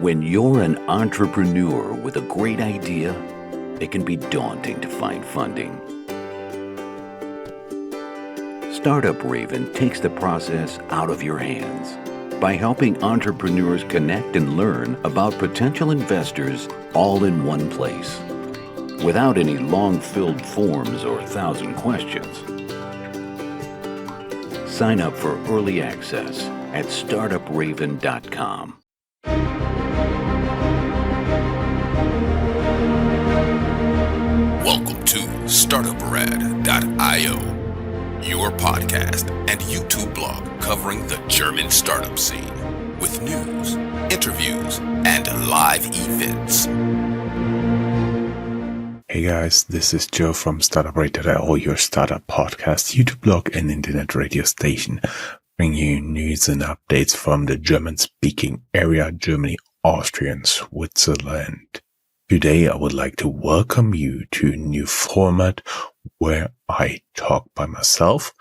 When you're an entrepreneur with a great idea, it can be daunting to find funding. Startup Raven takes the process out of your hands by helping entrepreneurs connect and learn about potential investors all in one place, without any long-filled forms or 1,000 questions. Sign up for early access at Startuprad.io. Welcome to Startuprad.io, your podcast and YouTube blog covering the German startup scene with news, interviews, and live events. Hey guys, this is Joe from Startuprad.io, your startup podcast, YouTube blog, and internet radio station, bringing you news and updates from the German-speaking area, Germany, Austria, and Switzerland. Today, I would like to welcome you to a new format where I talk by myself.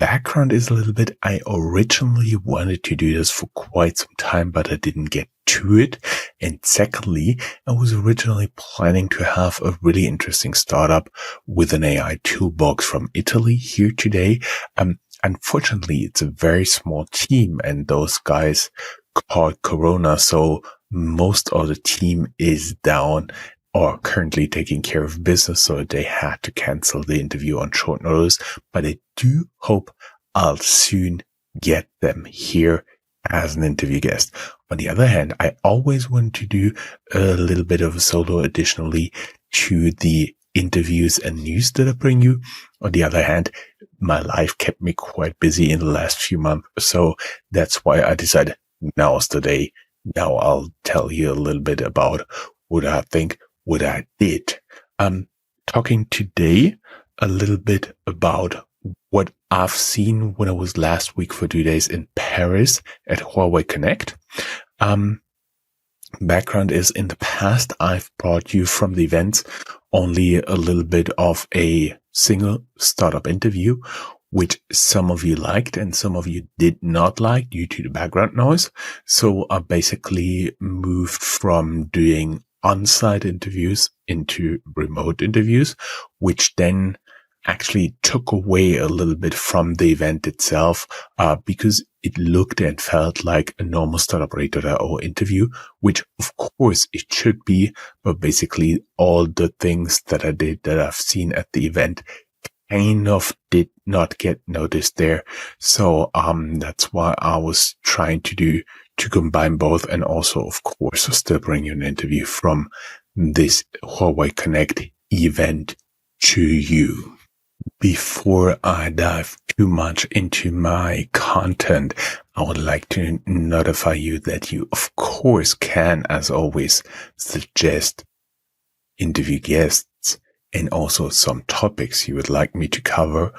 Background is a little bit, I originally wanted to do this for quite some time, but I didn't get to it. And secondly, I was originally planning to have a really interesting startup with an AI toolbox from Italy here today. Unfortunately, it's a very small team and those guys caught Corona, so most of the team is down or currently taking care of business, so they had to cancel the interview on short notice. But I do hope I'll soon get them here as an interview guest. On the other hand, I always want to do a little bit of a solo additionally to the interviews and news that I bring you. On the other hand, my life kept me quite busy in the last few months, so that's why I decided now's the day. Now I'll tell you a little bit about what I think, what I did. Talking today a little bit about what I've seen when I was last week for 2 days in Paris at Huawei Connect. Background is in the past, I've brought you from the events only a little bit of a single startup interview, which some of you liked and some of you did not like due to the background noise. So I basically moved from doing on-site interviews into remote interviews, which then actually took away a little bit from the event itself, because it looked and felt like a normal Startuprad.io interview, which of course it should be, but basically all the things that I did that I've seen at the event kind of did not get noticed there. So that's why I was trying to combine both, and also of course still bring you an interview from this Huawei Connect event to you. Before I dive too much into my content, I would like to notify you that you of course can, as always, suggest interview guests and also some topics you would like me to cover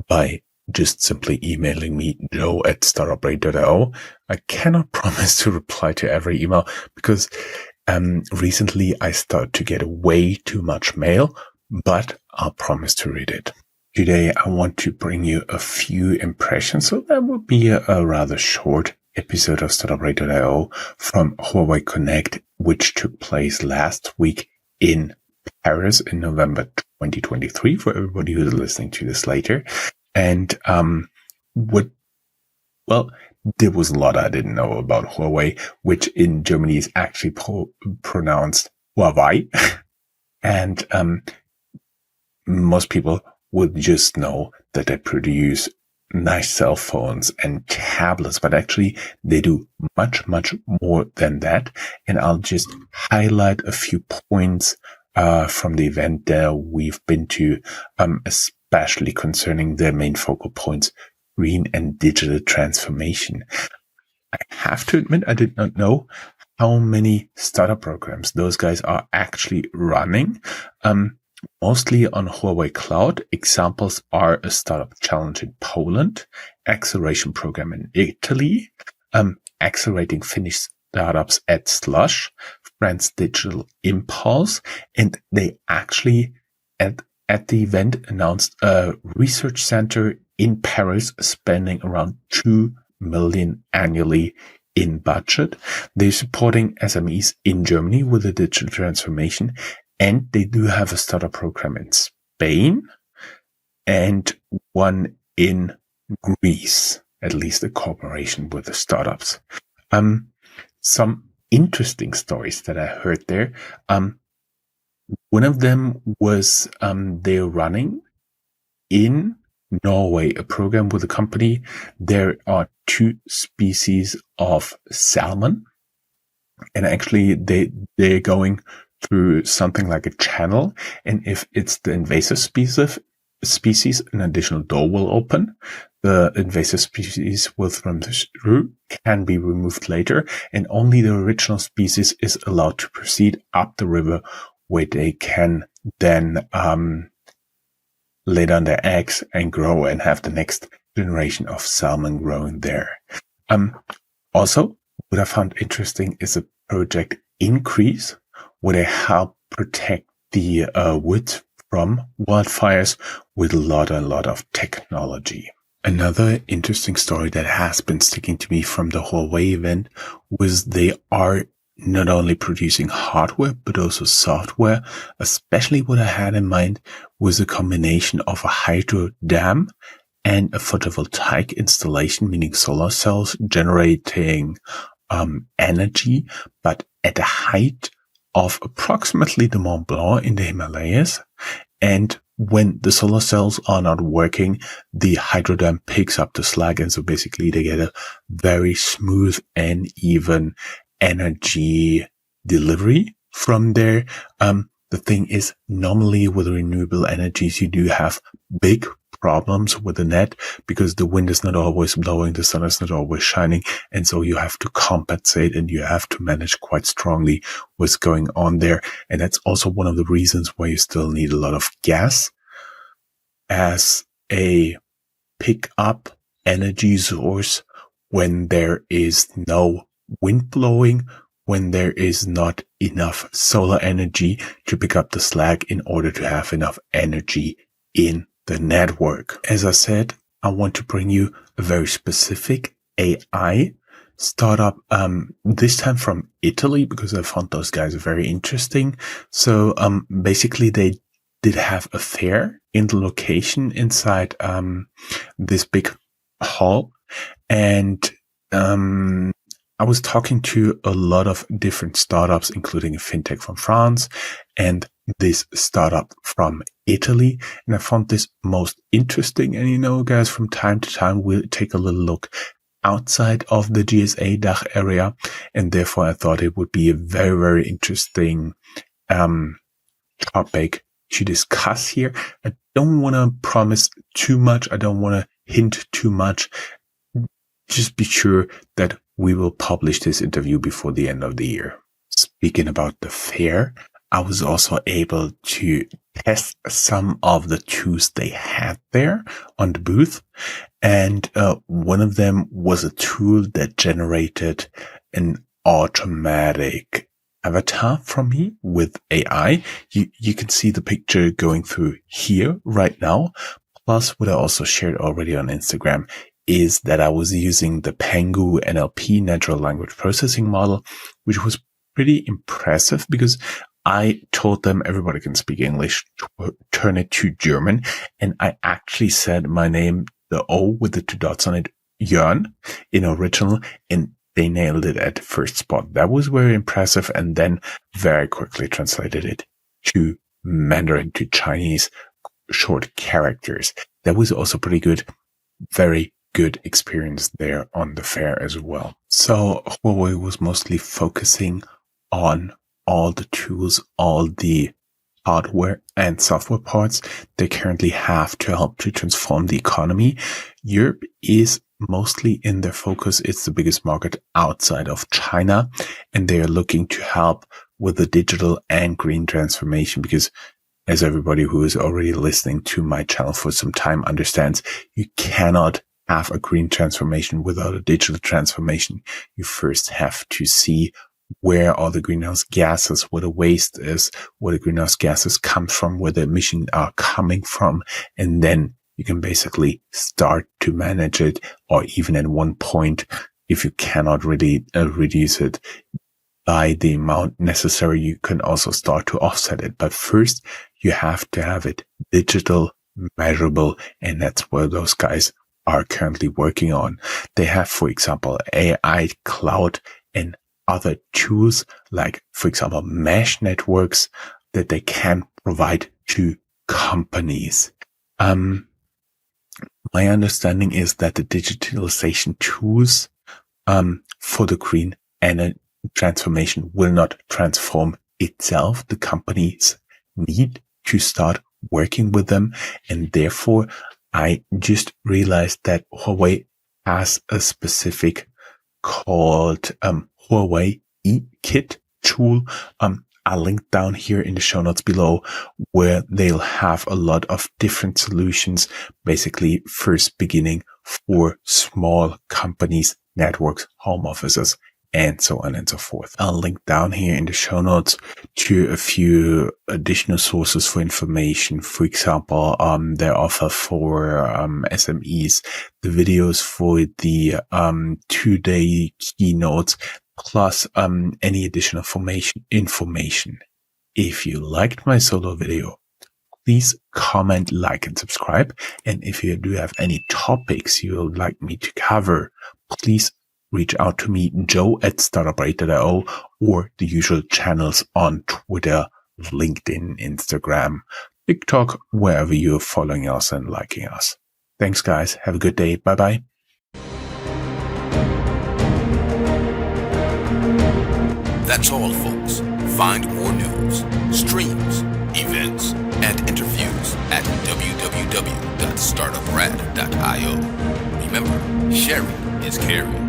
by just simply emailing me, joe@startuprad.io. I cannot promise to reply to every email because recently I start to get way too much mail, but I'll promise to read it. Today I want to bring you a few impressions, so that will be a rather short episode of Startuprad.io from Huawei Connect, which took place last week in Paris in November 2023 for everybody who's listening to this later. And there was a lot I didn't know about Huawei, which in Germany is actually pronounced Huawei. And most people would just know that they produce nice cell phones and tablets, but actually they do much, much more than that. And I'll just highlight a few points from the event that we've been to, especially concerning their main focal points, green and digital transformation. I have to admit, I did not know how many startup programs those guys are actually running. Mostly on Huawei Cloud. Examples are a startup challenge in Poland, acceleration program in Italy, accelerating Finnish startups at Slush, France Digital Impulse, and they actually at the event announced a research center in Paris spending around 2 million annually in budget. They're supporting SMEs in Germany with a digital transformation, and they do have a startup program in Spain and one in Greece, at least a cooperation with the startups. Some interesting stories that I heard there. One of them was they're running in Norway a program with a company. There are 2 species of salmon, and actually they're going through something like a channel, and if it's the invasive species, an additional door will open. The invasive species will swim through, can be removed later, and only the original species is allowed to proceed up the river, where they can then lay down their eggs and grow and have the next generation of salmon growing there. Also, what I found interesting is a project Increase, where they help protect the wood from wildfires with a lot of technology. Another interesting story that has been sticking to me from the Huawei event was they are not only producing hardware, but also software. Especially what I had in mind was a combination of a hydro dam and a photovoltaic installation, meaning solar cells generating energy, but at a height of approximately the Mont Blanc in the Himalayas. And when the solar cells are not working, the hydro dam picks up the slack. And so basically they get a very smooth and even energy delivery from there. The thing is, normally with renewable energies, you do have big problems with the net because the wind is not always blowing, the sun is not always shining. And so you have to compensate and you have to manage quite strongly what's going on there. And that's also one of the reasons why you still need a lot of gas as a pick-up energy source when there is no wind blowing, when there is not enough solar energy to pick up the slack in order to have enough energy in the network. As I said, I want to bring you a very specific AI startup, this time from Italy, because I found those guys very interesting. So, basically they did have a fair in the location inside, this big hall. And, I was talking to a lot of different startups, including a fintech from France and this startup from Italy. And I found this most interesting. And you know, guys, from time to time, we'll take a little look outside of the GSA DACH area. And therefore, I thought it would be a very, very interesting topic to discuss here. I don't want to promise too much. I don't want to hint too much. Just be sure that we will publish this interview before the end of the year. Speaking about the fair, I was also able to test some of the tools they had there on the booth. And one of them was a tool that generated an automatic avatar from me with AI. You can see the picture going through here right now. Plus, what I also shared already on Instagram is that I was using the Pengu NLP natural language processing model, which was pretty impressive because I told them everybody can speak English, turn it to German. And I actually said my name, the O with the 2 dots on it, Jörn, in original, and they nailed it at the first spot. That was very impressive. And then very quickly translated it to Mandarin, to Chinese short characters. That was also pretty good. Very good experience there on the fair as well. So Huawei was mostly focusing on all the tools, all the hardware and software parts they currently have to help to transform the economy. Europe is mostly in their focus. It's the biggest market outside of China, and they are looking to help with the digital and green transformation because, as everybody who is already listening to my channel for some time understands, you cannot have a green transformation without a digital transformation. You first have to see where all the greenhouse gases, where the waste is, where the greenhouse gases come from, where the emissions are coming from. And then you can basically start to manage it, or even at one point if you cannot really reduce it by the amount necessary, you can also start to offset it. But first, you have to have it digital, measurable, and that's where those guys are currently working on. They have, for example, AI, cloud, and other tools like, for example, mesh networks that they can provide to companies. My understanding is that the digitalization tools for the green energy transformation will not transform itself. The companies need to start working with them, and therefore I just realized that Huawei has a specific called Huawei eKit tool. I'll link down here in the show notes below, where they'll have a lot of different solutions, basically first beginning for small companies, networks, home offices, and so on and so forth. I'll link down here in the show notes to a few additional sources for information. For example, their offer for SMEs, the videos for the 2-day keynotes, plus any additional information. If you liked my solo video, please comment, like, and subscribe. And if you do have any topics you would like me to cover, please reach out to me, Joe at Startuprad.io, or the usual channels on Twitter, LinkedIn, Instagram, TikTok, wherever you're following us and liking us. Thanks, guys. Have a good day. Bye-bye. That's all, folks. Find more news, streams, events, and interviews at www.startuprad.io. Remember, sharing is caring.